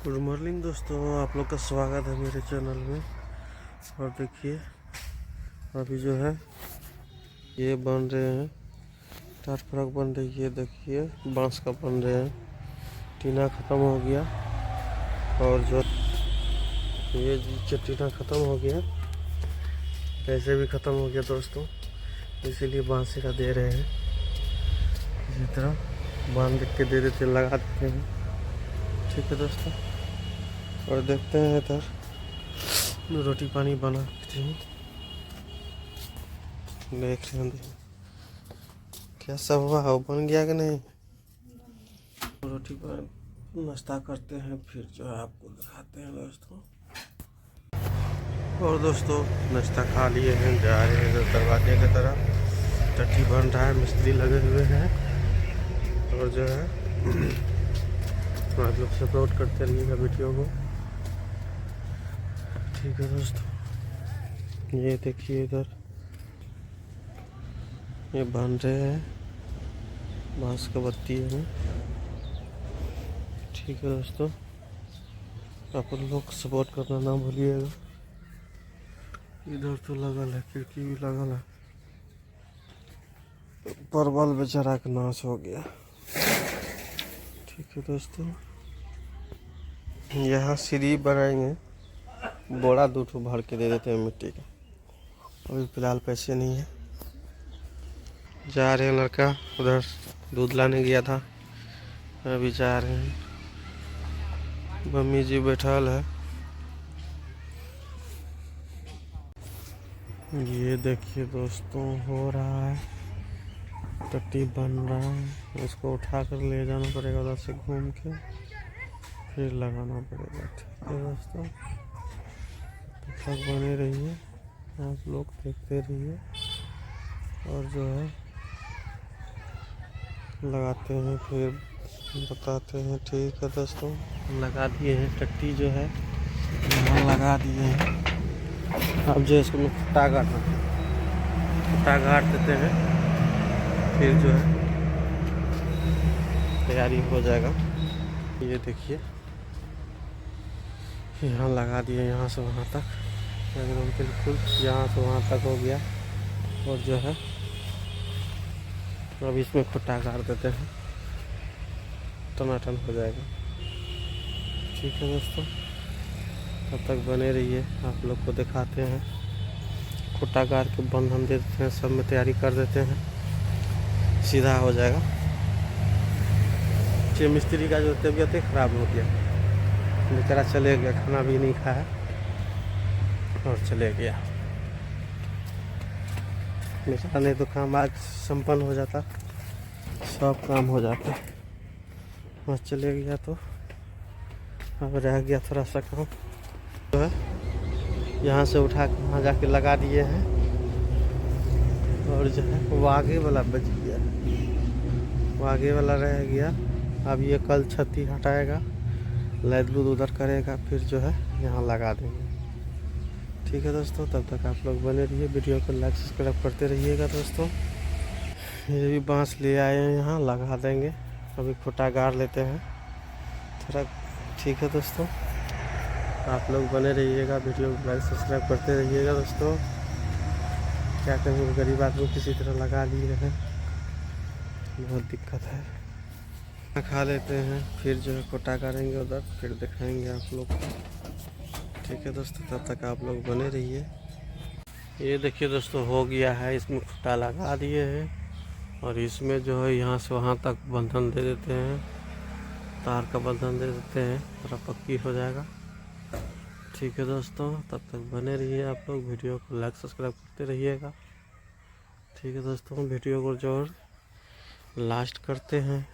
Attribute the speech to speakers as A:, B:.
A: Good morning दोस्तों, आप लोग का स्वागत है मेरे चैनल में। और देखिए अभी जो है ये बन रहे हैं, टाट फरक बन रही है। देखिए बांस का बन रहे हैं, टीना ख़त्म हो गया और जो ये टीना ख़त्म हो गया, ऐसे भी ख़त्म हो गया दोस्तों, इसीलिए बांस का दे रहे हैं। इसी तरह बांध के दे देते, लगा देते हैं। ठीक है दोस्तों, और देखते हैं इधर रोटी पानी बना देख रहे हैं क्या सब हुआ, बन गया कि नहीं। रोटी पर नाश्ता करते हैं, फिर जो है आपको दिखाते हैं दोस्तों। और दोस्तों नाश्ता खा लिए हैं, जा रहे हैं दरवाजे की तरफ। टट्टी बन रहा है, मिस्त्री लगे हुए हैं और जो है आप लोग सपोर्ट करते रहिएगा वीडियो को। ठीक है दोस्तों, ये देखिए इधर ये बन रहे हैं, बांस का बत्ती है। ठीक है दोस्तों, आप लोग सपोर्ट करना ना भूलिएगा। इधर तो लगल है, खिड़की भी लगल है। परवल बेचारा का नाश हो गया। ठीक है दोस्तों, यहाँ सीढ़ी बनाएंगे, बोरा 2 ठो भर के दे देते हैं मिट्टी का। अभी फिलहाल पैसे नहीं है। जा रहे हैं, लड़का उधर दूध लाने गया था, अभी जा रहे हैं। मम्मी जी बैठल है। ये देखिए दोस्तों हो रहा है, टट्टी बन रहा है। इसको उठा कर ले जाना पड़ेगा उधर से घूम के, फिर लगाना पड़ेगा। ठीक है दोस्तों, तब तक बने रहिए, आप लोग देखते रहिए और जो है लगाते हैं फिर बताते हैं। ठीक है दोस्तों, लगा दिए हैं टट्टी, जो है यहाँ लगा दिए हैं। अब जो है इसको खुट्टा गाड़ना, खुट्टा गाड़ देते हैं, फिर जो है तैयारी हो जाएगा। ये देखिए यहाँ लगा दिए, यहाँ से वहाँ तक एकदम बिल्कुल, यहाँ से वहाँ तक हो गया। और जो है अब इसमें खुट्टा गाड़ देते हैं, टनाटन हो जाएगा। ठीक है दोस्तों, तब तक बने रहिए, आप लोग को दिखाते हैं। खुट्टा गाड़ के बंधन दे देते हैं, सब में तैयारी कर देते हैं, सीधा हो जाएगा। ये मिस्त्री का जो तबीयत है ख़राब हो गया, बेचारा चले गया, खाना भी नहीं खाया और चले गया बेचारा। नहीं तो काम आज संपन्न हो जाता, सब काम हो जाता। बस चले गया तो अब रह गया थोड़ा सा काम। जो है यहाँ से उठा के वहाँ जाके लगा दिए हैं। और जो है वो आगे वाला बच गया, वो आगे वाला रह गया। अब ये कल छत्ती हटाएगा, लैद लूद उधर करेगा, फिर जो है यहाँ लगा देंगे। ठीक है दोस्तों, तब तक आप लोग बने रहिए, वीडियो को लाइक सब्सक्राइब करते रहिएगा दोस्तों। ये भी बांस ले आए हैं, यहाँ लगा देंगे। अभी खुट्टा गाड़ लेते हैं थोड़ा। ठीक है दोस्तों, आप लोग बने रहिएगा, वीडियो को लाइक सब्सक्राइब करते रहिएगा दोस्तों। क्या करेंगे, गरीब आदमी किसी तरह लगा लिए हैं, बहुत दिक्कत है। खा लेते हैं, फिर जो है खुट्टा गाड़ेंगे उधर, फिर दिखाएंगे आप लोग को। ठीक है दोस्तों, तब तक आप लोग बने रहिए। ये देखिए दोस्तों हो गया है, इसमें खुट्टा लगा दिए हैं और इसमें जो है यहाँ से वहाँ तक बंधन दे देते हैं, तार का बंधन दे देते हैं, थोड़ा पक्की हो जाएगा। ठीक है दोस्तों, तब तक बने रहिए, आप लोग वीडियो को लाइक सब्सक्राइब करते रहिएगा। ठीक है दोस्तों, वीडियो को जो लास्ट करते हैं।